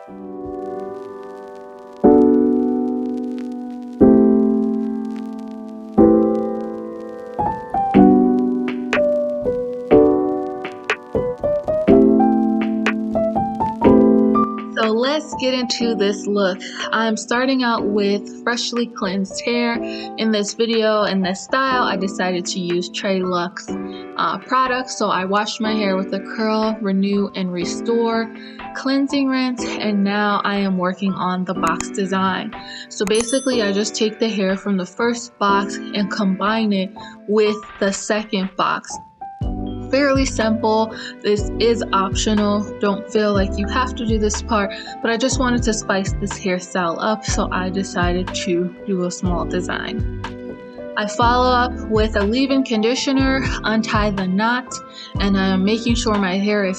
So let's get into this look. I'm starting out with freshly cleansed hair. In this video, in this style, I decided to use Trey Luxe products. So I washed my hair with the Curl, Renew, and Restore cleansing rinse, and now I am working on the box design. So basically, I just take the hair from the first box and combine it with the second box. Fairly simple. This is optional. Don't feel like you have to do this part, but I just wanted to spice this hairstyle up, so I decided to do a small design. I follow up with a leave-in conditioner, untie the knot, and I'm making sure my hair is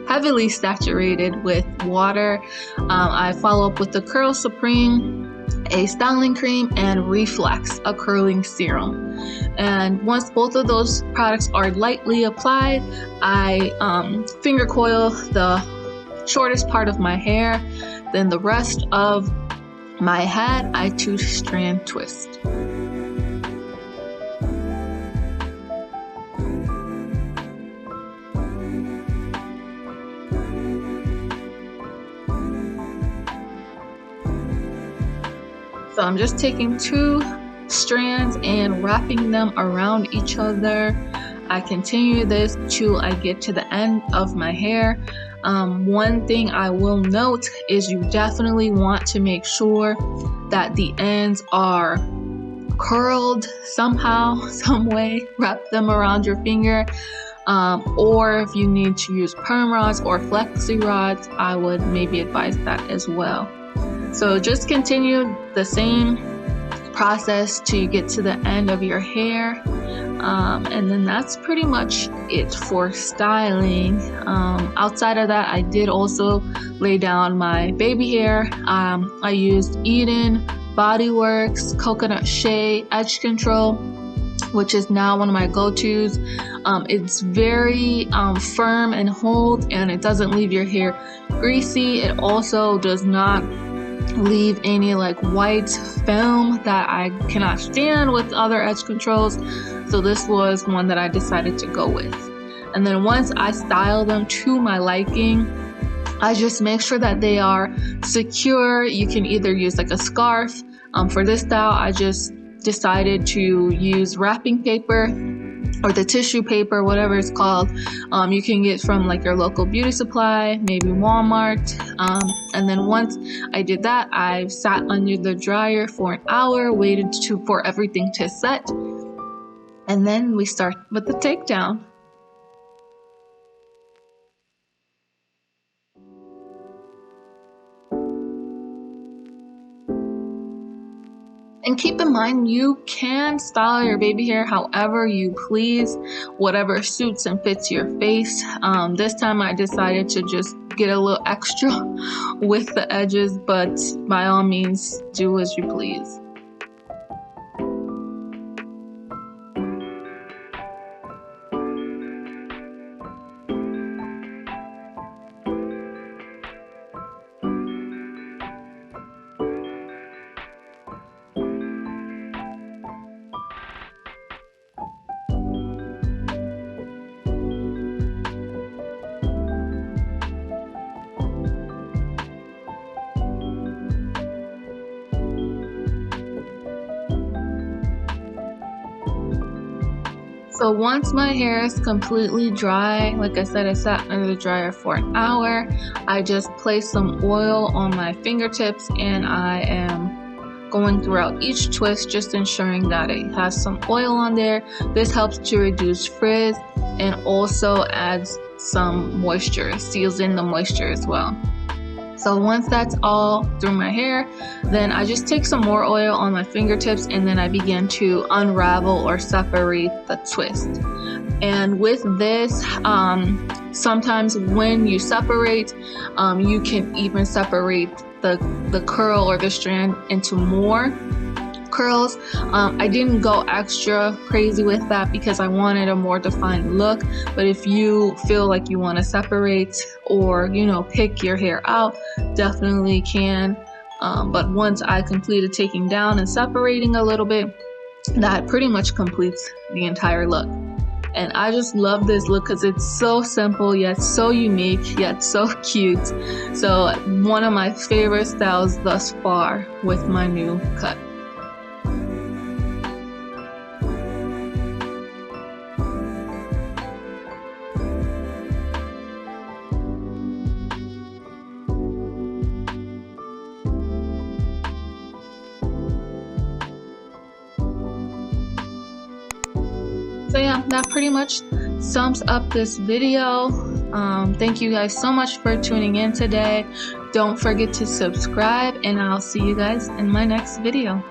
heavily saturated with water. I follow up with the Curl Supreme, a styling cream, and Reflex, a curling serum. And once both of those products are lightly applied, I finger coil the shortest part of my hair. Then the rest of my head, I 2-strand twist. So I'm just taking 2 strands and wrapping them around each other. I continue this till I get to the end of my hair. One thing I will note is you definitely want to make sure that the ends are curled somehow, some way. Wrap them around your finger. Or if you need to use perm rods or flexi rods, I would maybe advise that as well. So just continue the same process till you get to the end of your hair, and then that's pretty much it for styling. Outside of that, I did also lay down my baby hair. I used Eden, BodyWorks, Coconut Shea Edge Control, which is now one of my go-tos. It's very firm and hold, and it doesn't leave your hair greasy. It also does not leave any like white film that I cannot stand with other edge controls. So this was one that I decided to go with. And then once I style them to my liking, I just make sure that they are secure. You can either use like a scarf. For this style, I just decided to use wrapping paper or the tissue paper, whatever it's called. You can get from like your local beauty supply, maybe Walmart. And then once I did that, I sat under the dryer for an hour, waited for everything to set, and then we start with the takedown. And keep in mind, you can style your baby hair however you please, whatever suits and fits your face. This time I decided to just get a little extra with the edges, but by all means, do as you please. So once my hair is completely dry, like I said, I sat under the dryer for an hour. I just placed some oil on my fingertips, and I am going throughout each twist, just ensuring that it has some oil on there. This helps to reduce frizz and also adds some moisture, seals in the moisture as well. So once that's all through my hair, then I just take some more oil on my fingertips, and then I begin to unravel or separate the twist. And with this, sometimes when you separate, you can even separate the curl or the strand into more. curls. I didn't go extra crazy with that because I wanted a more defined look, but if you feel like you want to separate or, you know, pick your hair out, definitely can. But once I completed taking down and separating a little bit, that pretty much completes the entire look. And I just love this look because it's so simple yet so unique yet so cute. So one of my favorite styles thus far with my new cut. So yeah, that pretty much sums up this video. Thank you guys so much for tuning in today. Don't forget to subscribe, and I'll see you guys in my next video.